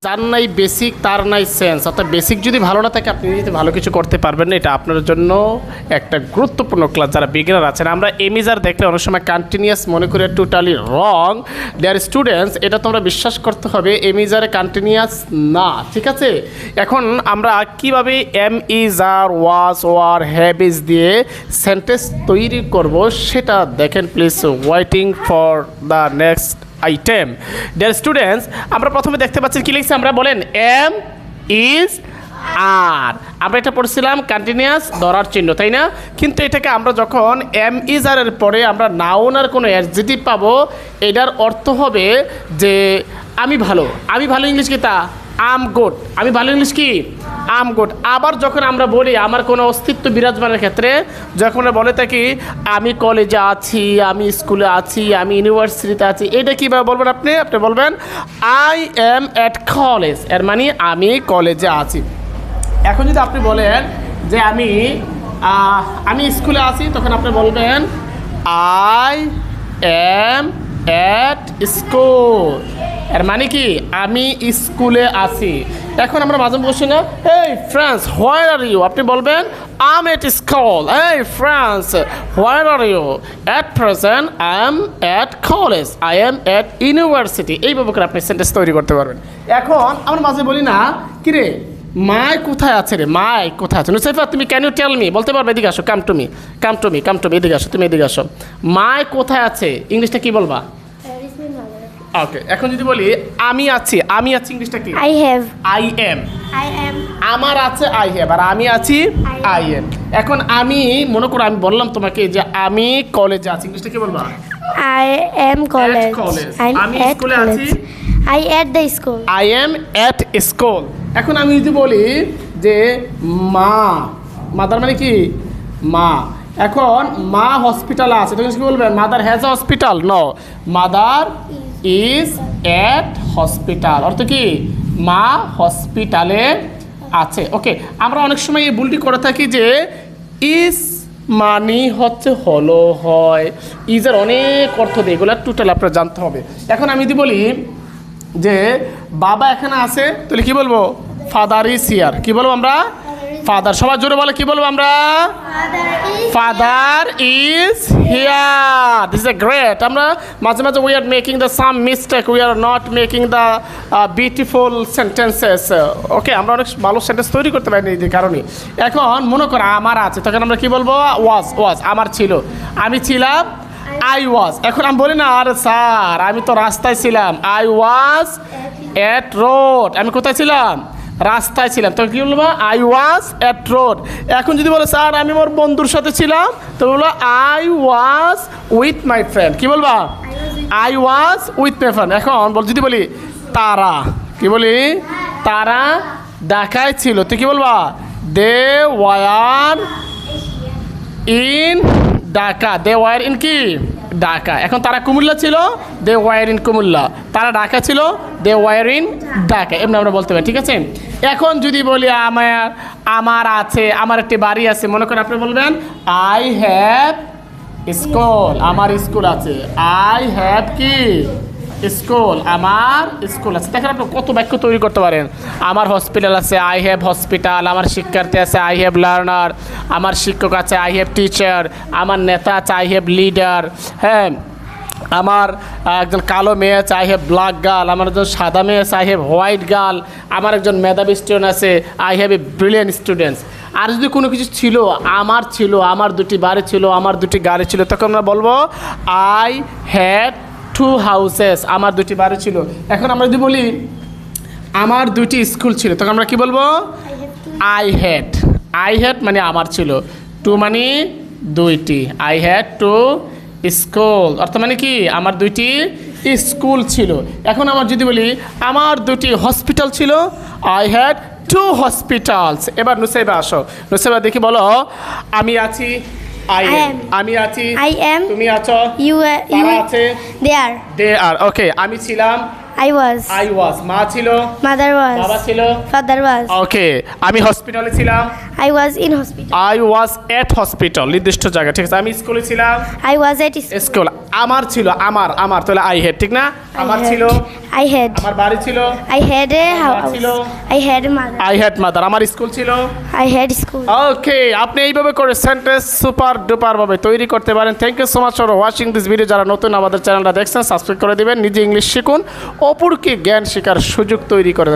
যার নাই বেসিক তার নাই সেন্স, অর্থাৎ বেসিক যদি ভালো না থাকে আপনি যদি ভালো কিছু করতে পারবেন না। এটা আপনার জন্য একটা গুরুত্বপূর্ণ ক্লাস। যারা বিগিনার আছেন, আমরা এমিজার দেখলে অনেক সময় কন্টিনিউয়াস মনে করি, টোটালি রং। দেয়ার স্টুডেন্টস, এটা তোমরা বিশ্বাস করতে হবে এমিজারে কন্টিনিউয়াস না, ঠিক আছে? এখন আমরা কিভাবে am is are was were have is দিয়ে সেন্টেন্স তৈরি করব সেটা দেখেন please. Waiting for the next item. Dear students, আমরা প্রথমে দেখতে পাচ্ছি কি লিখছি, আমরা বলেন এম ইজ আর। আমরা এটা পড়ছিলাম কন্টিনিউয়াস ধরার চিহ্ন, তাই না? কিন্তু এটাকে আমরা যখন এম ইজ আর এর পরে আমরা নাউন আর কোনো অ্যাডজেক্টিভ পাবো, এটার অর্থ হবে যে আমি ভালো। আমি ভালো ইংলিশ কি তা আম গুড। আমি ভালো ইংলিশ কি আম গুড। আবার যখন আমরা বলি আমার কোনো অস্তিত্ব বিরাজমানের ক্ষেত্রে, যখন আমরা বলে থাকি আমি কলেজে আছি, আমি স্কুলে আছি, আমি ইউনিভার্সিটিতে আছি, এটা কীভাবে বলবেন আপনি? আপনি বলবেন আই এম অ্যাট কলেজ। এর মানে আমি কলেজে আছি। এখন যদি আপনি বলেন যে আমি স্কুলে আছি, তখন আপনি বলবেন আই এম অ্যাট স্কুল। এর মানে কি আমি স্কুলে আছি। এখন আমরা মাঝে বসি না, এই ফ্রেন্ডস হোয়ার আর ইউ, আপনি বলবেন আই এম এট স্কুল। এই friends where are you? At present I am at college, I am at university. এইভাবে করে আপনি সেন্টেন্স তৈরি করতে পারবেন। এখন আমরা মাঝে বলি না, কিরে মাই কোথায় আছে রে, মাই কোথায় আছে? নুসাইফা তুমি ক্যান ইউ টেল মি, বলতে পারবে? এদিকে আসো, come to me, come to me, come to me, এদিকে আসো, তুমি এদিকে আসো। মাই কোথায় আছে ইংলিশটা কি বলবা? ওকে, এখন যদি বলি আমি আছি, আমি আছি ইংলিশটা কি? I have. I am. I am. আমার আছে আই হ্যাভ, আর আমি আছি আই এম। এখন আমি মনে করো আমি বললাম তোমাকে যে আমি কলেজে আছি, ইংলিশটা কি বলবা? I am college. college. I'm আমি at স্কুলে আছি। college. I at the school. I am at school. এখন আমি যদি বলি যে মা, মাদার মানে কি মা। এখন মা হসপিটালে আছে, তখন কি বলবেন? Mother has a hospital? No, mother is at hospital. অর্থ কি মা হসপিটালে আছে। ওকে, আমরা অনেক সময় এই ভুলটি করে থাকি যে ইজ মানি হচ্ছে হলো, হয়, ইজের অনেক অর্থ দিয়ে, এগুলো টোটাল আপনার জানতে হবে। এখন আমি যদি বলি যে বাবা এখানে আছে, তাহলে কি বলবো? Father is here. কি বলবো আমরা? ফাদার। সবাই জোরে বলে কি বলবো আমরা? Father is here. This is a great. আমরা মাঝে মাঝে we are making the same mistake, we are not making the beautiful sentences. Okay, আমরা অনেক ভালো সেন্টেন্স তৈরি করতে পারি এই কারণে। এখন মনে করো আমার আছে, তখন আমরা কি বলবো? ওয়াজ। ওয়াজ আমার ছিল, আমি ছিলাম, আই ওয়াজ। এখন আমি বলি না আরে স্যার আমি তো রাস্তায় ছিলাম, আই ওয়াজ অ্যাট রোড। আমি কোথায় ছিলাম? রাস্তায় ছিলাম। তো কী বলবো? I was at road. এখন যদি বলো স্যার আমি আমার বন্ধুর সাথে ছিলাম, তো বলবো I was with my friend. কী বলবা? I was with my friend. এখন যদি বলি তারা, কি বলি? তারা ঢাকায় ছিল, তো কী বলবা? They were in Dhaka. They were in কি? ঢাকা। এখন তারা কুমিল্লা ছিল, দে ওয়ার ইন কুমিল্লা। তারা ঢাকা ছিল, দে ওয়ার ইন ঢাকা। এমনি আমরা বলতে পারি, ঠিক আছে? এখন যদি বলি আমার আছে, আমার একটি বাড়ি আছে, মনে করেন আপনি বলবেন আই হ্যাভ স্কুল। আমার স্কুল আছে। আই হ্যাভ কি? স্কুল। আমার স্কুল আছে। দেখেন আপনি কত বাক্য তৈরি করতে পারেন। আমার হসপিটাল আছে, আই হ্যাভ হসপিটাল। আমার শিক্ষার্থী আছে, আই হ্যাভ লার্নার। আমার শিক্ষক আছে, আই হ্যাভ টিচার। আমার নেতা আছে, আই হ্যাভ লিডার। হ্যাঁ, আমার একজন কালো মেয়ে আছে, আই হ্যাভ ব্ল্যাক গার্ল। আমার একজন সাদা মেয়ে আছে, আই হ্যাভ হোয়াইট গার্ল। আমার একজন মেধাবী স্টুডেন্ট আছে, I have a brilliant students. আর যদি কোনো কিছু ছিল, আমার দুটি বাড়ি ছিল, আমার দুটি গাড়ি ছিল, তখন আমরা বলবো আই হ্যাড টু হাউসেস। আমার দুটি বাড়ি ছিল। এখন আমরা যদি বলি আমার দুটি স্কুল ছিল, তখন আমরা কি বলবো? I had. আই হ্যাড মানে আমার ছিল, টু মানে দুইটি। আই হ্যাড টু স্কুল অর্থ মানে কি আমার দুইটি স্কুল ছিল। এখন আমার যদি বলি আমার দুটি হসপিটাল ছিল, আই হ্যাড টু হসপিটালস। এবার নুসাইবা আসো, নুসাইবা দেখি বলো আমি আছি, I am. আমি আছি, I am. তুমি আছো, You are. তারা আছে, They are. they are. ওকে, আমি ছিলাম, I was. I was. মা ছিল, Mother was. বাবা ছিল, Father was. ওকে। আমি হসপিটালে ছিলাম, I was in hospital. I was at hospital, নির্দিষ্ট জায়গা, ঠিক আছে। আমি স্কুলে ছিলাম, I was at school. School. আমার ছিল, আমার তাহলে আই হ্যাড, ঠিক না? আমার ছিল, I had. আমার বাড়ি ছিল, I had a house. ছিল। I had a mother. I had mother, আমার স্কুল ছিল। I had school. ওকে, আপনি এইভাবে করে সেন্টেন্স সুপার ডুপার ভাবে তৈরি করতে পারেন। Thank you so much for watching this video. যারা নতুন আমাদের চ্যানেলটা দেখছেন সাবস্ক্রাইব করে দিবেন, নিজে ইংলিশ শিখুন, অপরকে জ্ঞান শেখার সুযোগ তৈরি করে